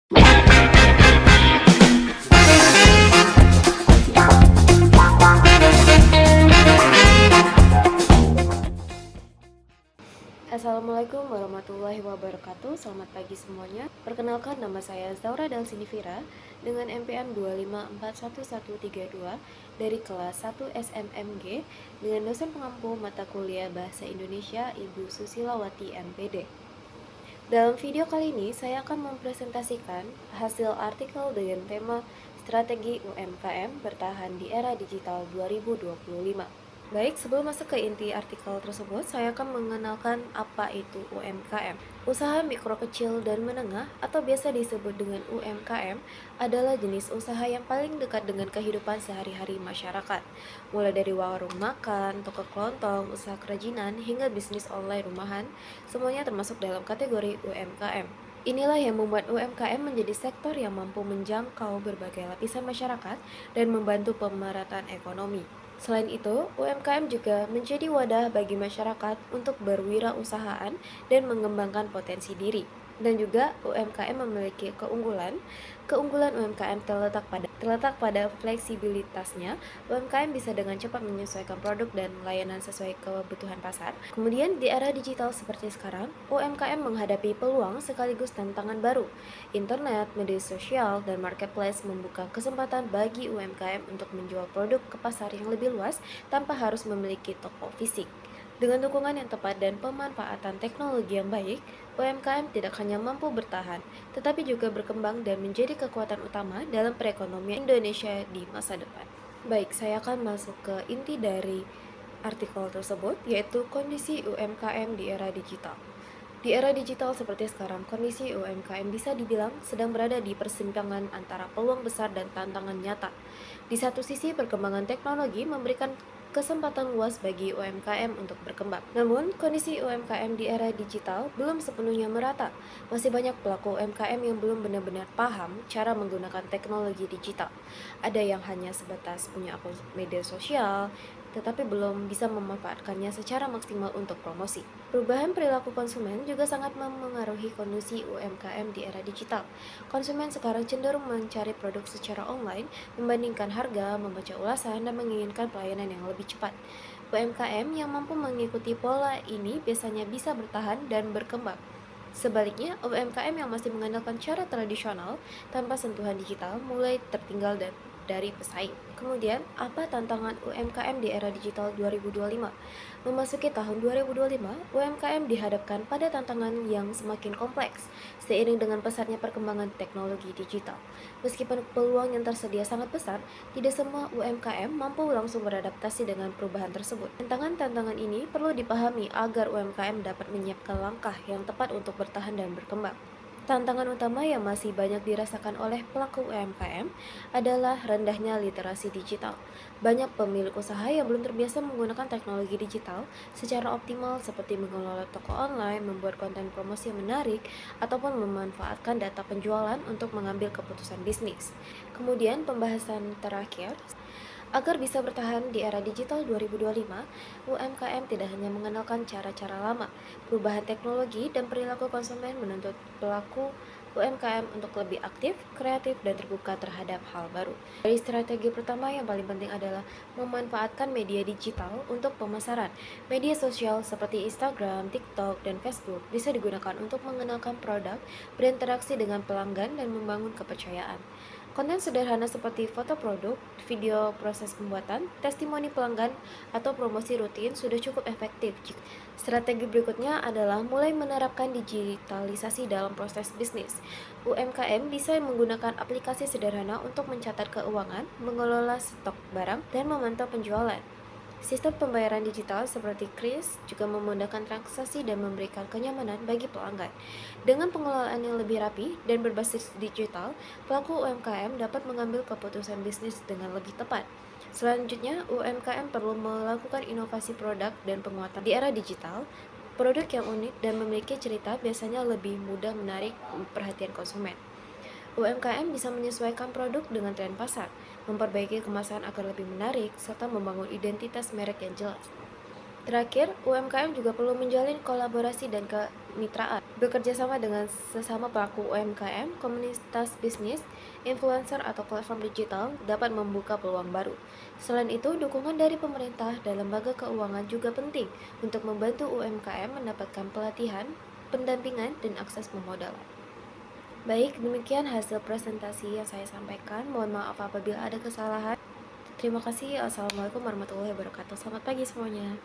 Assalamualaikum warahmatullahi wabarakatuh. Selamat pagi semuanya. Perkenalkan, nama saya Zaura Dalsinivira dengan NPM 2541132 dari kelas 1 SMMG dengan dosen pengampu mata kuliah Bahasa Indonesia Ibu Susilawati MPD. Dalam video kali ini saya akan mempresentasikan hasil artikel dengan tema Strategi UMKM Bertahan di Era Digital 2025. Baik, sebelum masuk ke inti artikel tersebut, saya akan mengenalkan apa itu UMKM. Usaha mikro kecil dan menengah atau biasa disebut dengan UMKM adalah jenis usaha yang paling dekat dengan kehidupan sehari-hari masyarakat. Mulai dari warung makan, toko kelontong, usaha kerajinan, hingga bisnis online rumahan, semuanya termasuk dalam kategori UMKM. Inilah yang membuat UMKM menjadi sektor yang mampu menjangkau berbagai lapisan masyarakat dan membantu pemerataan ekonomi. Selain itu, UMKM juga menjadi wadah bagi masyarakat untuk berwirausahaan dan mengembangkan potensi diri. Dan juga UMKM memiliki keunggulan. Keunggulan UMKM terletak pada fleksibilitasnya. UMKM bisa dengan cepat menyesuaikan produk dan layanan sesuai kebutuhan pasar. Kemudian di era digital seperti sekarang, UMKM menghadapi peluang sekaligus tantangan baru. Internet, media sosial, dan marketplace membuka kesempatan bagi UMKM untuk menjual produk ke pasar yang lebih luas tanpa harus memiliki toko fisik. Dengan dukungan yang tepat dan pemanfaatan teknologi yang baik, UMKM tidak hanya mampu bertahan, tetapi juga berkembang dan menjadi kekuatan utama dalam perekonomian Indonesia di masa depan. Baik, saya akan masuk ke inti dari artikel tersebut, yaitu kondisi UMKM di era digital. Di era digital seperti sekarang, kondisi UMKM bisa dibilang sedang berada di persimpangan antara peluang besar dan tantangan nyata. Di satu sisi, perkembangan teknologi memberikan kesempatan luas bagi UMKM untuk berkembang. Namun, kondisi UMKM di era digital belum sepenuhnya merata. Masih banyak pelaku UMKM yang belum benar-benar paham cara menggunakan teknologi digital. Ada yang hanya sebatas punya akun media sosial, tetapi belum bisa memanfaatkannya secara maksimal untuk promosi. Perubahan perilaku konsumen juga sangat memengaruhi kondisi UMKM di era digital. Konsumen sekarang cenderung mencari produk secara online, membandingkan harga, membaca ulasan, dan menginginkan pelayanan yang lebih cepat. UMKM yang mampu mengikuti pola ini biasanya bisa bertahan dan berkembang. Sebaliknya, UMKM yang masih mengandalkan cara tradisional tanpa sentuhan digital mulai tertinggal dari pesaing. Kemudian, apa tantangan UMKM di era digital 2025? Memasuki tahun 2025, UMKM dihadapkan pada tantangan yang semakin kompleks seiring dengan pesatnya perkembangan teknologi digital. Meskipun peluang yang tersedia sangat besar, tidak semua UMKM mampu langsung beradaptasi dengan perubahan tersebut. Tantangan-tantangan ini perlu dipahami agar UMKM dapat menyiapkan langkah yang tepat untuk bertahan dan berkembang. Tantangan utama yang masih banyak dirasakan oleh pelaku UMKM adalah rendahnya literasi digital. Banyak pemilik usaha yang belum terbiasa menggunakan teknologi digital secara optimal seperti mengelola toko online, membuat konten promosi yang menarik, ataupun memanfaatkan data penjualan untuk mengambil keputusan bisnis. Kemudian pembahasan terakhir, agar bisa bertahan di era digital 2025, UMKM tidak hanya mengandalkan cara-cara lama. Perubahan teknologi dan perilaku konsumen menuntut pelaku UMKM untuk lebih aktif, kreatif, dan terbuka terhadap hal baru. Dari strategi pertama yang paling penting adalah memanfaatkan media digital untuk pemasaran. Media sosial seperti Instagram, TikTok, dan Facebook bisa digunakan untuk mengenalkan produk, berinteraksi dengan pelanggan, dan membangun kepercayaan. Konten sederhana seperti foto produk, video proses pembuatan, testimoni pelanggan, atau promosi rutin sudah cukup efektif. Strategi berikutnya adalah mulai menerapkan digitalisasi dalam proses bisnis. UMKM bisa menggunakan aplikasi sederhana untuk mencatat keuangan, mengelola stok barang, dan memantau penjualan. Sistem pembayaran digital seperti KRIS juga memudahkan transaksi dan memberikan kenyamanan bagi pelanggan. Dengan pengelolaan yang lebih rapi dan berbasis digital, pelaku UMKM dapat mengambil keputusan bisnis dengan lebih tepat. Selanjutnya, UMKM perlu melakukan inovasi produk dan penguatan di era digital. Produk yang unik dan memiliki cerita biasanya lebih mudah menarik perhatian konsumen. UMKM bisa menyesuaikan produk dengan tren pasar, memperbaiki kemasan agar lebih menarik, serta membangun identitas merek yang jelas. Terakhir, UMKM juga perlu menjalin kolaborasi dan kemitraan bekerja sama dengan sesama pelaku UMKM, komunitas bisnis, influencer, atau platform digital dapat membuka peluang baru. Selain itu, dukungan dari pemerintah dan lembaga keuangan juga penting untuk membantu UMKM mendapatkan pelatihan, pendampingan, dan akses pemodalan. Baik, demikian hasil presentasi yang saya sampaikan. Mohon maaf apabila ada kesalahan. Terima kasih. Assalamualaikum warahmatullahi wabarakatuh. Selamat pagi semuanya.